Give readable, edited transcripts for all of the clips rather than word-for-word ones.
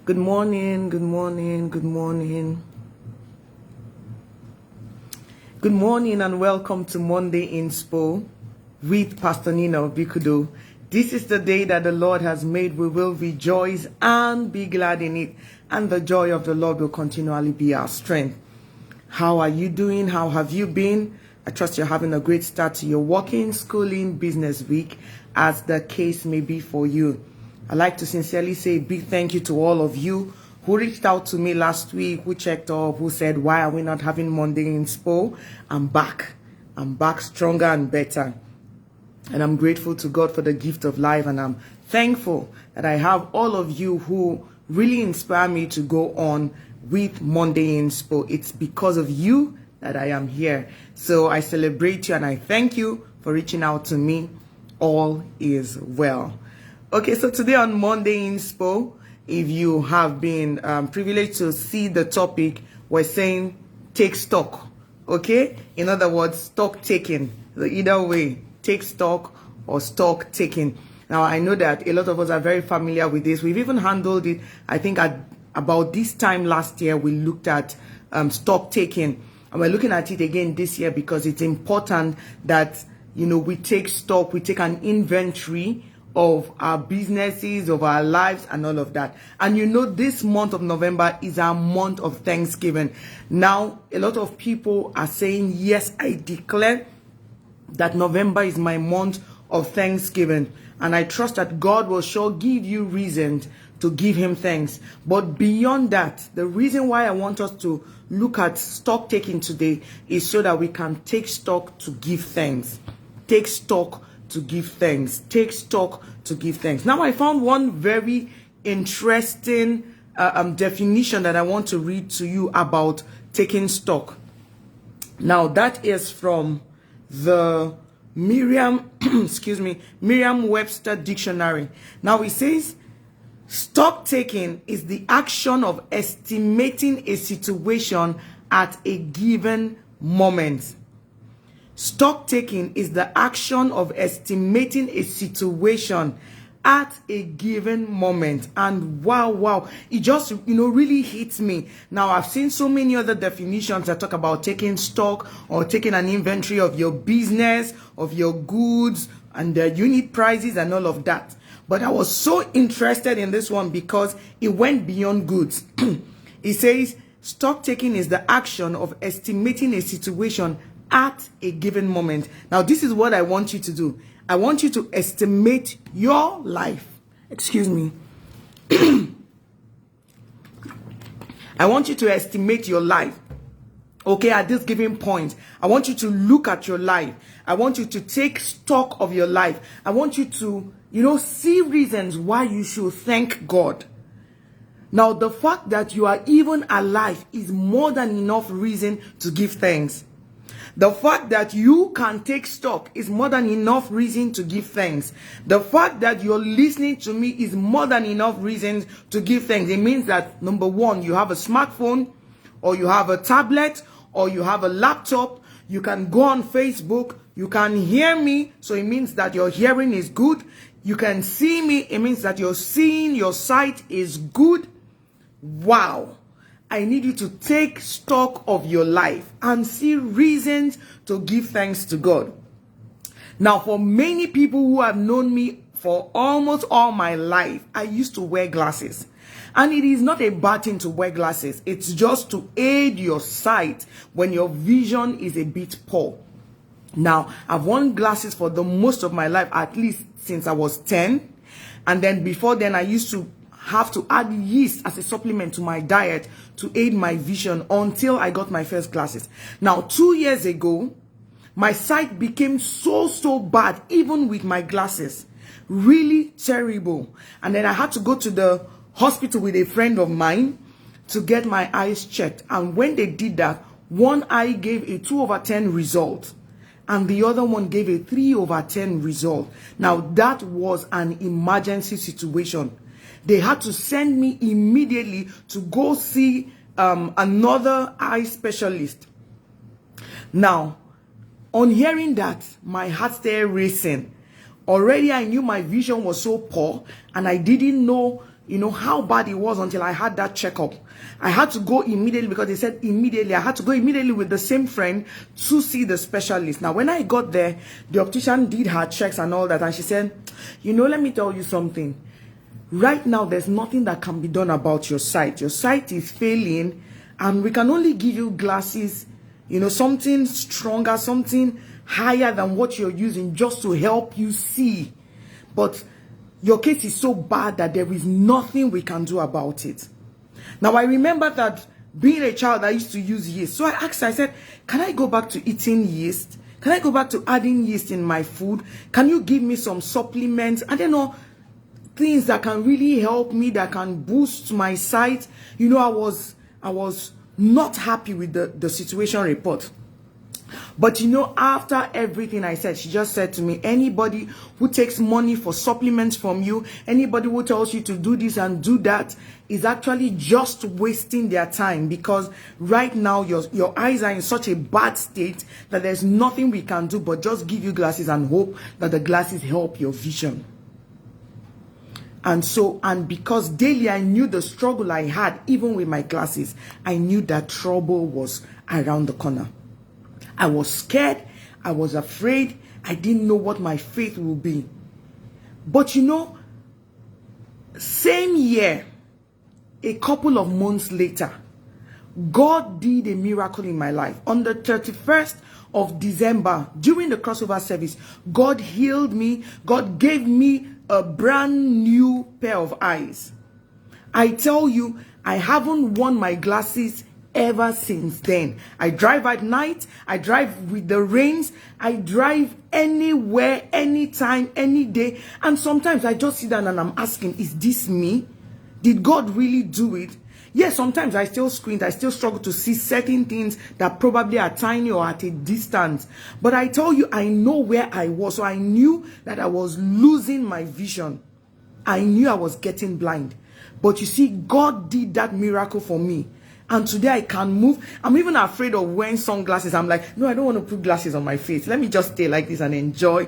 Good morning, good morning, good morning. Good morning and welcome to Monday Inspo with Pastor Nina Bikudo. This is the day that the Lord has made. We will rejoice and be glad in it. And the joy of the Lord will continually be our strength. How are you doing? How have you been? I trust you're having a great start to your working, schooling, business week, as the case may be for you. I'd like to sincerely say a big thank you to all of you who reached out to me last week, who checked up, who said, why are we not having Monday Inspo? I'm back. I'm back stronger and better. And I'm grateful to God for the gift of life. And I'm thankful that I have all of you who really inspire me to go on with Monday Inspo. It's because of you that I am here. So I celebrate you and I thank you for reaching out to me. All is well. Okay, so today on Monday Inspo, if you have been privileged to see the topic, we're saying take stock. Okay? In other words, stock taking. So either way, take stock or stock taking. Now, I know that a lot of us are very familiar with this. We've even handled it, I think, at about this time last year, we looked at stock taking. And we're looking at it again this year because it's important that, we take stock, we take an inventory of our businesses, of our lives, and all of that. And this month of November is our month of Thanksgiving. Now, a lot of people are saying, yes, I declare that November is my month of Thanksgiving. And I trust that God will sure give you reason to give him thanks. But beyond that, the reason why I want us to look at stock taking today is so that we can take stock to give thanks. Take stock to give thanks. Take stock to give thanks. Now, I found one very interesting definition that I want to read to you about taking stock. Now, that is from the Merriam-Webster dictionary. Now, it says, stock taking is the action of estimating a situation at a given moment. Stock taking is the action of estimating a situation at a given moment. And wow, it just, really hits me. Now, I've seen so many other definitions that talk about taking stock or taking an inventory of your business, of your goods, and the unit prices and all of that. But I was so interested in this one because it went beyond goods. It says, stock taking is the action of estimating a situation at a given moment. Now, this is what I want you to do. I want you to estimate your life. Excuse me. I want you to estimate your life. Okay, at this given point, I want you to look at your life. I want you to take stock of your life. I want you to, see reasons why you should thank God. Now, the fact that you are even alive is more than enough reason to give thanks. The fact that you can take stock is more than enough reason to give thanks. The fact that you're listening to me is more than enough reason to give thanks. It means that, number one, you have a smartphone, or you have a tablet, or you have a laptop. You can go on Facebook. You can hear me, so it means that your hearing is good. You can see me. It means that you're seeing, your sight is good. Wow. I need you to take stock of your life and see reasons to give thanks to God. Now, for many people who have known me for almost all my life, I used to wear glasses. And it is not a bad thing to wear glasses. It's just to aid your sight when your vision is a bit poor. Now, I've worn glasses for the most of my life, at least since I was 10. And then before then, I used to have to add yeast as a supplement to my diet to aid my vision until I got my first glasses. Now, 2 years ago, my sight became so bad, even with my glasses. Really terrible. And then I had to go to the hospital with a friend of mine to get my eyes checked. And when they did that, one eye gave a 2/10 result, and the other one gave a 3/10 result. Now, that was an emergency situation. They had to send me immediately to go see another eye specialist. Now, on hearing that, my heart started racing. Already, I knew my vision was so poor, and I didn't know, how bad it was until I had that checkup. I had to go immediately because they said immediately. I had to go immediately with the same friend to see the specialist. Now, when I got there, the optician did her checks and all that. And she said, let me tell you something. Right now, there's nothing that can be done about your sight. Your sight is failing, and we can only give you glasses, something stronger, something higher than what you're using just to help you see. But your case is so bad that there is nothing we can do about it. Now, I remember that being a child, I used to use yeast. So I asked her, I said, can I go back to eating yeast? Can I go back to adding yeast in my food? Can you give me some supplements? I don't know, things that can really help me, that can boost my sight. I was not happy with the situation report. But after everything I said, she just said to me, anybody who takes money for supplements from you, anybody who tells you to do this and do that, is actually just wasting their time, because right now your eyes are in such a bad state that there's nothing we can do but just give you glasses and hope that the glasses help your vision. And because daily I knew the struggle I had, even with my glasses, I knew that trouble was around the corner. I was scared. I was afraid. I didn't know what my faith will be. But same year, a couple of months later, God did a miracle in my life. On the 31st of December, during the crossover service, God healed me. God gave me a brand new pair of eyes. I tell you, I haven't worn my glasses ever since then. I drive at night. I drive with the rains. I drive anywhere, anytime, any day. And sometimes I just sit down and I'm asking, is this me? Did God really do it? Yes, sometimes I still squint. I still struggle to see certain things that probably are tiny or at a distance. But I tell you, I know where I was. So I knew that I was losing my vision. I knew I was getting blind. But you see, God did that miracle for me. And today I can move. I'm even afraid of wearing sunglasses. I'm like, no, I don't want to put glasses on my face. Let me just stay like this and enjoy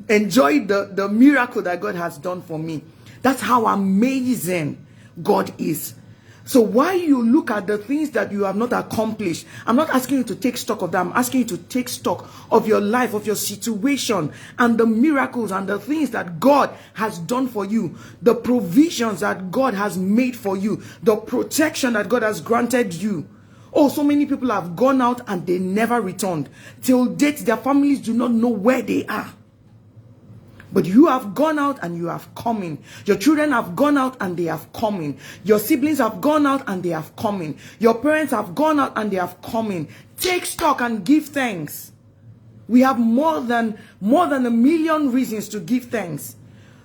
the miracle that God has done for me. That's how amazing God is. So while you look at the things that you have not accomplished, I'm not asking you to take stock of that. I'm asking you to take stock of your life, of your situation, and the miracles and the things that God has done for you, the provisions that God has made for you, the protection that God has granted you. Oh, so many people have gone out and they never returned. Till date, their families do not know where they are. But you have gone out and you have come in. Your children have gone out and they have come in. Your siblings have gone out and they have come in. Your parents have gone out and they have come in. Take stock and give thanks. We have more than a million reasons to give thanks.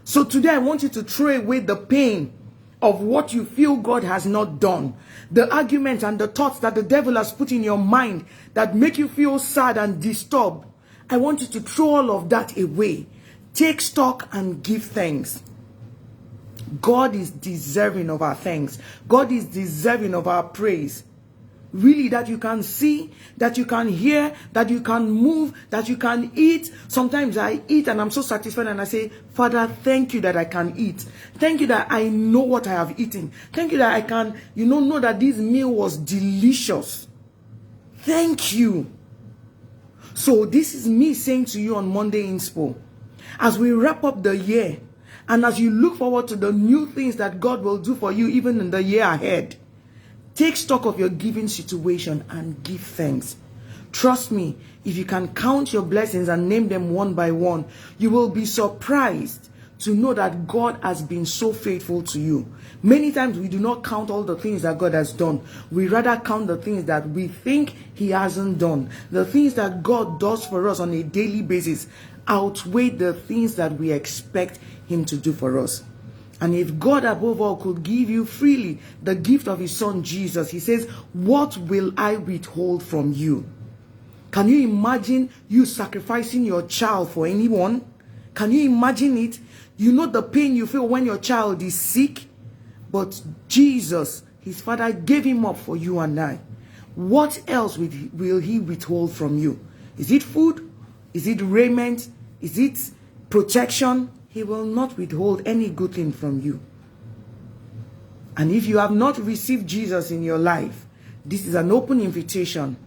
So today I want you to throw away the pain of what you feel God has not done. The arguments and the thoughts that the devil has put in your mind that make you feel sad and disturbed. I want you to throw all of that away. Take stock and give thanks. God is deserving of our thanks. God is deserving of our praise. Really, that you can see, that you can hear, that you can move, that you can eat. Sometimes I eat and I'm so satisfied and I say, Father, thank you that I can eat. Thank you that I know what I have eaten. Thank you that I can, know that this meal was delicious. Thank you. So this is me saying to you on Monday Inspo, as we wrap up the year, and as you look forward to the new things that God will do for you even in the year ahead, take stock of your giving situation and give thanks. Trust me, if you can count your blessings and name them one by one, you will be surprised to know that God has been so faithful to you. Many times we do not count all the things that God has done. We rather count the things that we think He hasn't done. The things that God does for us on a daily basis outweigh the things that we expect Him to do for us. And if God above all could give you freely the gift of His Son Jesus, He says, what will I withhold from you? Can you imagine you sacrificing your child for anyone? Can you imagine it? You know the pain you feel when your child is sick, but Jesus, His Father, gave Him up for you and I. What else will He withhold from you? Is it food? Is it raiment? Is it protection? He will not withhold any good thing from you. And if you have not received Jesus in your life, this is an open invitation.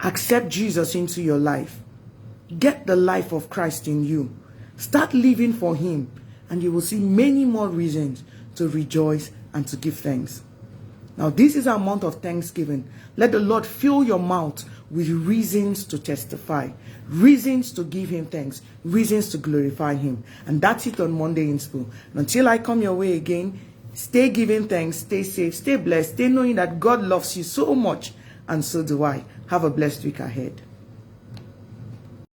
Accept Jesus into your life. Get the life of Christ in you. Start living for him, and you will see many more reasons to rejoice and to give thanks. Now, this is our month of Thanksgiving. Let the Lord fill your mouth with reasons to testify, reasons to give him thanks, reasons to glorify him. And that's it on Monday Inspo. And until I come your way again, stay giving thanks, stay safe, stay blessed, stay knowing that God loves you so much, and so do I. Have a blessed week ahead.